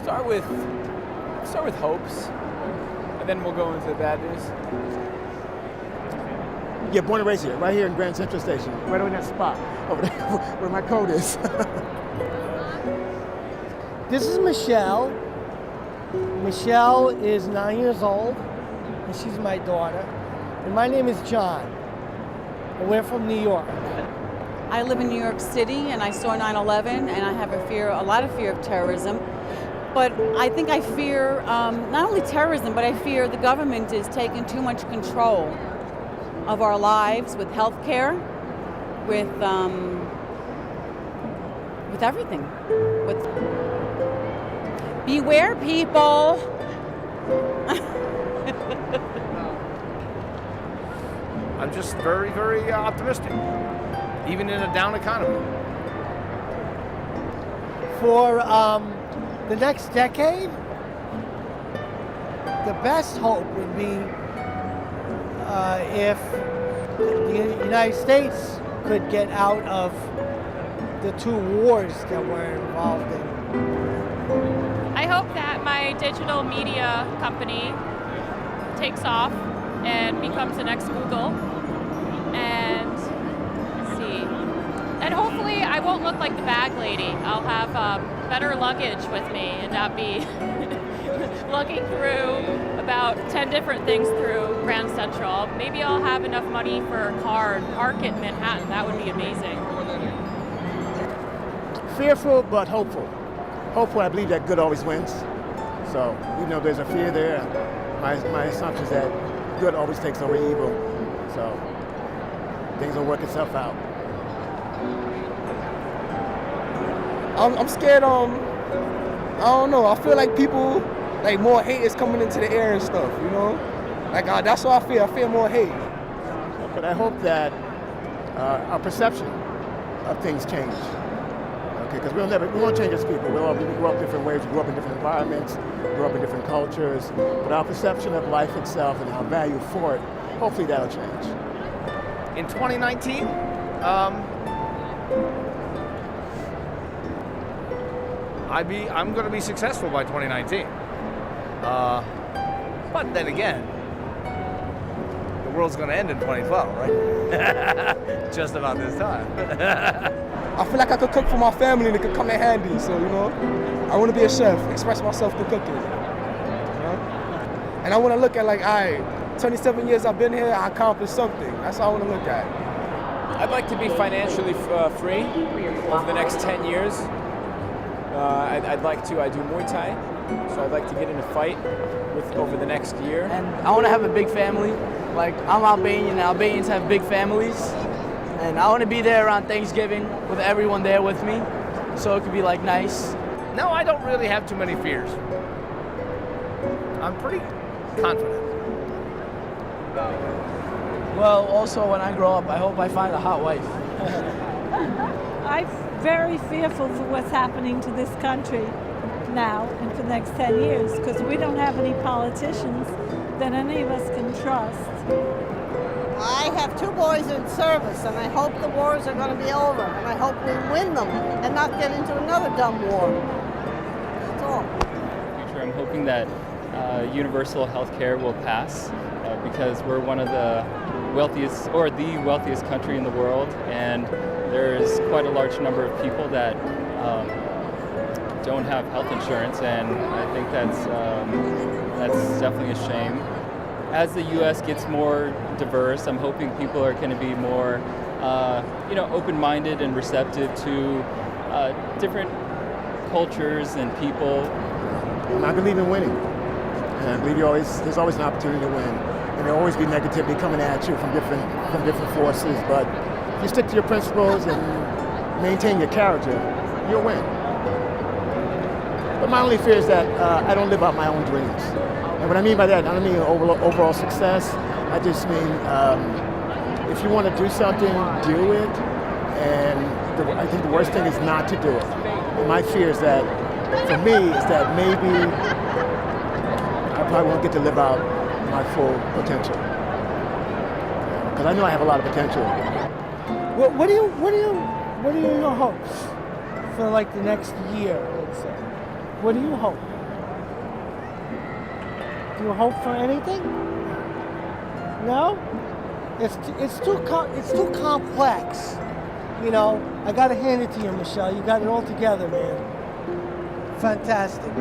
start with hopes, and then we'll go into the bad news. Yeah, born and raised here, right here in Grand Central Station, right on that spot over there where my coat is. This is Michelle. Michelle is 9 years old, and she's my daughter. And my name is John, and we're from New York. I live in New York City, and I saw 9/11, and I have a lot of fear of terrorism. But I think I fear not only terrorism, but I fear the government is taking too much control of our lives with healthcare, with everything. With beware, people. I'm just very, very optimistic, even in a down economy. For the next decade, the best hope would be if the United States could get out of the two wars that we're involved in. I hope that my digital media company takes off and becomes the next Google. And let's see. And hopefully I won't look like the bag lady. I'll have better luggage with me and not be looking through about 10 different things through Grand Central. Maybe I'll have enough money for a car and park it in Manhattan. That would be amazing. Fearful, but hopeful. Hopeful, I believe that good always wins. So, even though there's a fear there, my assumption is that good always takes over evil. So, things will work itself out. I'm scared. I don't know. I feel like people, like more hate is coming into the air and stuff. You know, like that's what I feel. I feel more hate. But I hope that our perception of things change. Okay, because we won't change as people. We grow up different ways. We grow up in different environments. We grow up in different cultures. But our perception of life itself and our value for it, hopefully that'll change. In 2019, I'm going to be successful by 2019. But then again, the world's going to end in 2012, right? Just about this time. I feel like I could cook for my family and it could come in handy. So, you know, I want to be a chef, express myself through cooking. You know? And I want to look at 27 years I've been here, I accomplished something. That's how I want to look at it. I'd like to be financially free over the next 10 years. I do Muay Thai, so I'd like to get in a fight over the next year. And I want to have a big family. Like, I'm Albanian, and Albanians have big families. And I want to be there around Thanksgiving with everyone there with me, so it could be nice. No, I don't really have too many fears. I'm pretty confident. Well, also when I grow up, I hope I find a hot wife. I'm very fearful for what's happening to this country now and for the next 10 years, because we don't have any politicians that any of us can trust. I have two boys in service, and I hope the wars are going to be over, and I hope we win them and not get into another dumb war. That's all. Future, I'm hoping that universal health care will pass because we're one of the wealthiest, or the wealthiest country in the world, and there's quite a large number of people that don't have health insurance, and I think that's definitely a shame. As the U.S. gets more diverse, I'm hoping people are going to be more, open-minded and receptive to different cultures and people. I believe in winning, and I believe there's always an opportunity to win, and there'll always be negativity coming at you from different forces. But if you stick to your principles and maintain your character, you'll win. But my only fear is that I don't live out my own dreams. And what I mean by that, I don't mean overall success. I just mean if you want to do something, do it. And I think the worst thing is not to do it. And my fear is that, for me, is that maybe I probably won't get to live out my full potential. Because I know I have a lot of potential. What are your hopes for the next year, let's say? What do you hope? Do you hope for anything? No? It's too complex. You know, I gotta hand it to you, Michelle. You got it all together, man. Fantastic.